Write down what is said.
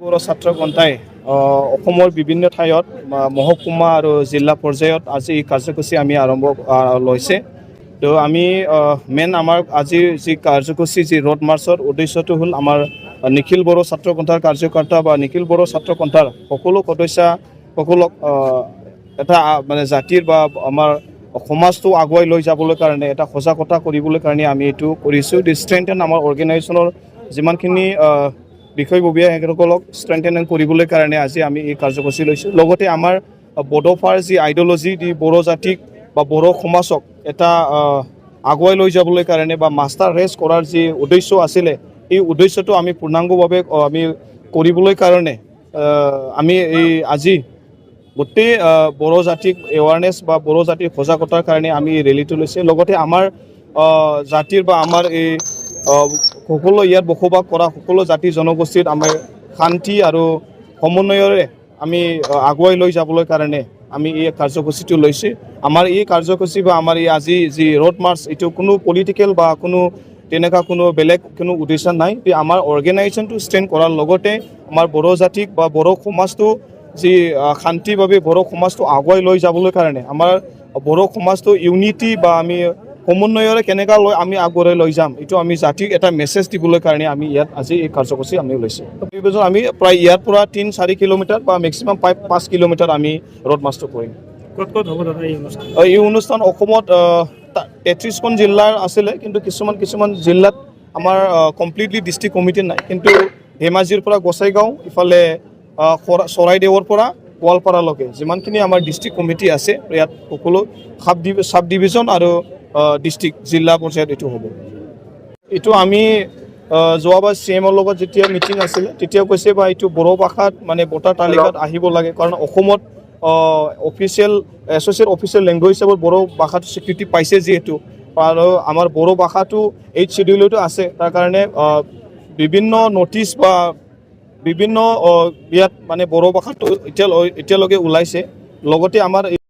বড়ো ছাত্ৰ গন্থাই অসমৰ বিভিন্ন ঠাইত মহকুমা আৰু জিলা পৰ্যায়ত আজি এই কাৰ্যসূচী আমি আৰম্ভ লৈছে। তো আমি মেইন আমাৰ আজিৰ যি কাৰ্যসূচী যি ৰোড মাৰ্চৰ উদ্দেশ্যটো হ'ল আমাৰ নিখিল বড়ো ছাত্ৰ গন্থাৰ কাৰ্যকৰ্তা বা নিখিল বড়ো ছাত্ৰ গন্থাৰ সকলো সদস্য সকলক এটা মানে জাতিৰ বা আমাৰ সমাজটো আগুৱাই লৈ যাবলৈ কাৰণে এটা সজাগতা কৰিবলৈ কাৰণে আমি এইটো কৰিছোঁ। দি ষ্ট্ৰেংথেন আমাৰ অৰ্গেনাইজেশ্যনৰ যিমানখিনি বিষয়ববীয়া সেইসকলক ষ্ট্ৰেংথেন কৰিবলৈ কাৰণে আজি আমি এই কাৰ্যসূচী লৈছোঁ। লগতে আমাৰ বড'ফাৰ যি আইডিঅ'লজি দি বড়ো জাতিক বা বড়ো সমাজক এটা আগুৱাই লৈ যাবলৈ কাৰণে বা মাষ্টাৰ ৰেচ কৰাৰ যি উদ্দেশ্য আছিলে এই উদ্দেশ্যটো আমি পূৰ্ণাংগভাৱে আমি কৰিবলৈ কাৰণে আমি এই আজি গোটেই বড়ো জাতিক এৱাৰনেছ বা বড়ো জাতিৰ সজাগতাৰ কাৰণে আমি এই ৰেলীটো লৈছে। লগতে আমাৰ জাতিৰ বা আমাৰ এই সকলো ইয়াত বসবাস কৰা সকলো জাতি জনগোষ্ঠীত আমাৰ শান্তি আৰু সমন্বয়ৰে আমি আগুৱাই লৈ যাবলৈ কাৰণে আমি এই কাৰ্যসূচীটো লৈছোঁ। আমাৰ এই কাৰ্যসূচী বা আমাৰ এই আজি যি ৰোড মাৰ্চ এইটো কোনো পলিটিকেল বা কোনো তেনেকুৱা কোনো বেলেগ কোনো উদ্দেশ্য নাই। আমাৰ অৰ্গেনাইজেশ্যনটো ষ্ট্ৰেংথ কৰাৰ লগতে আমাৰ বড়ো জাতিক বা বড়ো সমাজটো যি শান্তিৰ বাবে বড়ো সমাজটো আগুৱাই লৈ যাবলৈ কাৰণে আমাৰ বড়ো সমাজটো ইউনিটি বা আমি সমন্বয়ৰে কেনেকৈ লৈ আমি আগুৱাই লৈ যাম এইটো আমি জাতিক এটা মেছেজ দিবলৈ কাৰণে আমি ইয়াত আজি এই কাৰ্যসূচী আমি লৈছোঁ। আমি প্ৰায় ইয়াৰ পৰা 3-4 কিলোমিটাৰ বা মেক্সিমাম 5 কিলোমিটাৰ আমি ৰোড মাৰ্চটো কৰিম। ক'ত ক'ত হ'ব দাদা এই অনুষ্ঠান? এই অনুষ্ঠান অসমত 33খন জিলাৰ আছিলে, কিন্তু কিছুমান জিলাত আমাৰ কমপ্লিটলি ডিষ্ট্ৰিক্ট কমিটি নাই। কিন্তু ধেমাজিৰ পৰা গোসাইগাঁও ইফালে চৰাইদেউৰ পৰা গোৱালপাৰালৈকে যিমানখিনি আমাৰ ডিষ্ট্ৰিক্ট কমিটি আছে ইয়াত সকলো সাব ডিভিজন আৰু ডিষ্ট্ৰিক্ট জিলা পৰ্যায়ত এইটো হ'ব। এইটো আমি যোৱাবাৰ CMৰ লগত যেতিয়া মিটিং আছিলে তেতিয়া কৈছে বা এইটো বড়ো ভাষাত মানে ভোটাৰ তালিকাত আহিব লাগে, কাৰণ অসমত এছ'চিয়েট অফিচিয়েল লেংগুৱেজ হিচাপত বড়ো ভাষাটো স্বীকৃতি পাইছে যিহেতু, আৰু আমাৰ বড়ো ভাষাটো 8th শ্বেডিউলতো আছে। তাৰ কাৰণে বিভিন্ন নটিচ বা বিভিন্ন ইয়াত মানে বড়ো ভাষাটো এতিয়ালৈকে ওলাইছে। লগতে আমাৰ